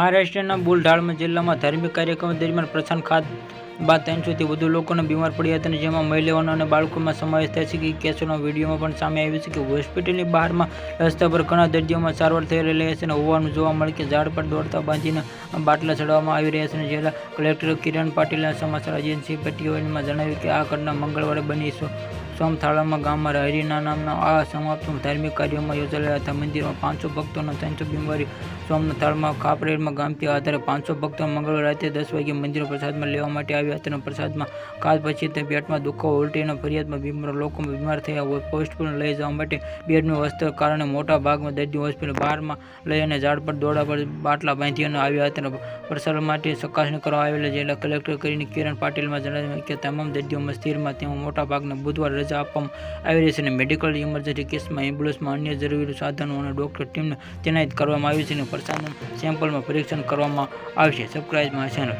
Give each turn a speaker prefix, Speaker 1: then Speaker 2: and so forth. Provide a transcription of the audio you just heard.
Speaker 1: મહારાષ્ટ્રના બુલઢાણા જિલ્લામાં ધાર્મિક કાર્યક્રમો દરમિયાન પ્રસન્ન ખાત બાદ 300થી વધુ લોકોને બીમાર પડ્યા હતા, જેમાં મહિલાઓનો અને બાળકોમાં સમાવેશ થાય છે. કેસોના વિડીયોમાં પણ સામે આવ્યું છે કે હોસ્પિટલની બહારમાં રસ્તા પર ઘણા દર્દીઓમાં સારવાર થઈ રહ્યા છે હોવાનું જોવા મળે છે. ઝાડ પર દોડતા બાંધીને બાટલા ચડાવવામાં આવી રહ્યા છે. જિલ્લા કલેક્ટર કિરણ પાટીલે સમાચાર એજન્સી PTOમાં જણાવ્યું કે આ ઘટના મંગળવારે બની. સોમથાળામાં ગામમાં હરિના નામના આ સમાપ્ત ધાર્મિક કાર્યોમાં યોજાયેલા હતા. મંદિરમાં 500 ભક્તો અને 300 બીમારી. સોમથાળામાં ખાપરેરમાં ગામથી આધારે 500 ભક્તો મંગળવારે રાત્રે 10 વાગ્યે મંદિરો પ્રસાદમાં લેવા માટે આવ્યા હતા. પ્રસાદમાં ખાધ પછી તે પેટમાં દુખાવો, ઉલટીના ફરિયાદમાં બીમાર લોકો બીમાર થયા હોસ્પિટલ લઈ જવા માટે બેડની વ્યવસ્થા કારણે મોટા ભાગમાં દર્દીઓ હોસ્પિટલ બહારમાં લઈ અને ઝાડ પર દોડા પર બાટલા બાંધીને આવ્યા હતા. પ્રસાદ માટે ચકાસણી કરવામાં આવેલી. જિલ્લા કલેક્ટર કિરણ પાટીલમાં જણાવ્યું કે તમામ દર્દીઓમાં સ્થિરમાં તેમાં મોટા ભાગના બુધવારે રજા આપવામાં આવી રહી છે અને મેડિકલ ઇમરજન્સી કેસમાં એમ્બ્યુલન્સમાં અન્ય જરૂરી સાધનો અને ડોક્ટર ટીમને તૈનાત કરવામાં આવી છે અને પ્રસાદના સેમ્પલમાં પરીક્ષણ કરવામાં આવશે. Subscribe my channel.